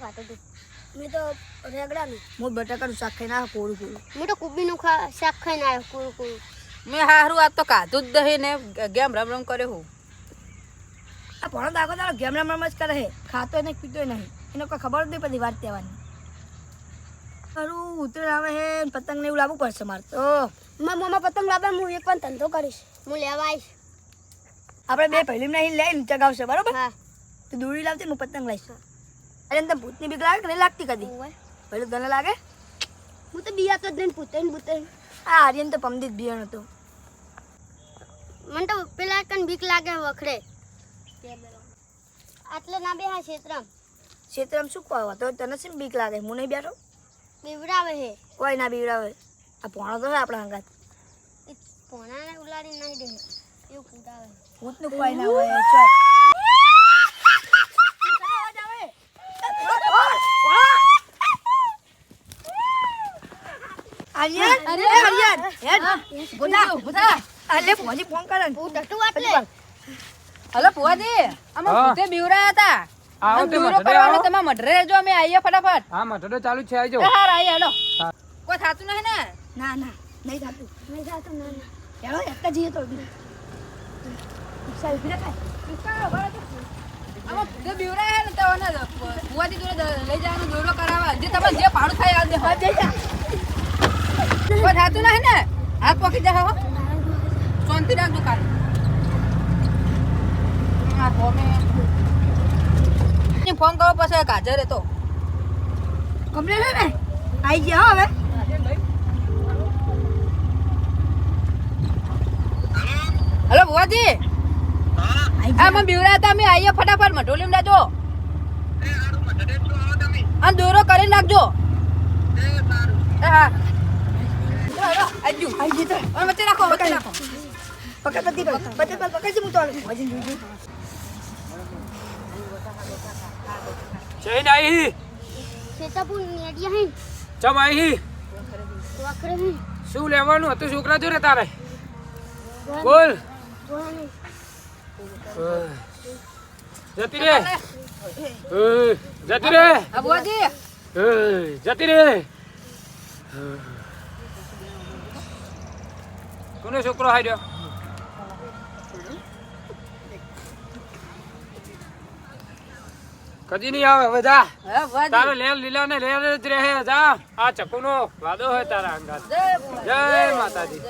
ખાતો તું? મેં તો રેગડાનું હું બટાકાનું શાક ખાઈને આવ્યો કોરું કોરું. મેં તો કુબીનું શાક ખાઈને આવ્યો કુરું કુરું. મેં હારું આજ તો કાધું જ દહીં ને ગેમ રમ કર્યો હું. આ ભણો દાખો તારો ગેમ રમ જ કરે છે, ખાતો નહીં પીતો નહીં, એને કોઈ ખબર જ નહીં પડતી વાત તહેવારની. ખરું ઉતરાણ આવે છે ને પતંગ ને એવું લાવવું પડશે મારે તો. મારા મમ્મા પતંગ લાવે હું એક પણ ધંધો કરીશ, હું લેવા આવીશ. આપણે બે પહેલી નહીં લઈને ચગાવશે બરોબર. હા તો દોરી લાવતી હું પતંગ લઈશ. અરે તને ભૂતની બીક લાગે કે નહીં લાગતી કદી? પહેલું તને લાગે? હું તો બિયાતો જ નહીં પૂતે આ આર્યન તો પમદી જ બિયાણ હતો. મને તો પેલા કન બીક લાગે વખડે. આટલે ના બેહા ક્ષેત્રમાં શું કહો તો તને શું બીક લાગે? હું નહીં બેઠો બીવડાવે હે. કોઈ ના બીવડાવે. આ ભણો તો છે આપણા અંગાત. એ પોણાને ઉલાડી નહીં દે એવું કૂદાવે. ભૂતનું કોઈ ના હોય. ચાલ આર્યન આર્યન હેડ બોલા અલે ફોજી ફોન કરે હું ડટુ આટલે. હલો ફુવાજી, અમે ભૂતે બીવરાયા હતા. આવો આમ તે દોરો મઢડે કરવાનો આવો. તમે મઢરે રહેજો, અમે આવીએ ફટાફટ. હા મટડો ચાલુ જ છે આવજો. હાર આવીએ હેલો. કોઈ થાતું નહીં ને? ના ના નહીં થાતું. નહીં જાતો ના ના. હેડો એકતા જઈએ તો રિક્ષા ઉભી રખાય. અમે ભૂતે બીવરાયા ને તો ફુવાજી જોડે લઈ જવાનો દોરો કરાવવા. જે તમે જે ભાડું થાય આવજે. હા જઈ જા. કોઈ થાતું નહીં ને? હાથ પકડી જાય હો. શાંતિ રાખજો કાલ. આ ફોન કરો પછી કાજર હતો. કમ્પ્લેટ હે ને આઈ ગયા હવે. હલો ભુવાજી, હા અમે બીવરા હતા, અમે આવીએ ફટાફટ મઢોલીમ લાજો. આ દોરો કરી નાખજો. હા આજુ આઈ જઈ તો વચ્ચે રાખો, વચ્ચે રાખો. પકડ પતિ પકડ હું તો વજન જોઈ જઈને આવી શેતાપુર નેડિયા હે ચમ આવી વખરે હે શું લેવાનું હતું છોકરા જોડે તારે? બોલ. બોલાને જતી રે જતી રે હા ભુવાજી, જતી રે. કોનો છોકરો હાર્યો? કદી નહીં આવે હવે જા. હા ભુવાજી. તારે લેલ લીલા ને લેલ જ રહે જા. આ ચકુનો વાદો હોય તારા અંગાત. જય માતાજી.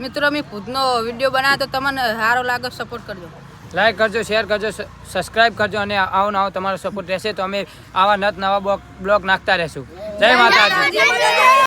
મિત્રો અમે ખુદનો વિડીયો બનાવ્યો તો તમને સારો લાગે સપોર્ટ કરજો. લાઈક કરજો, શેર કરજો, સબસ્ક્રાઇબ કરજો અને આવો નવો તમારો સપોર્ટ રહેશે તો અમે આવા નવા બ્લોગ નાખતા રહેશું. જય માતાજી.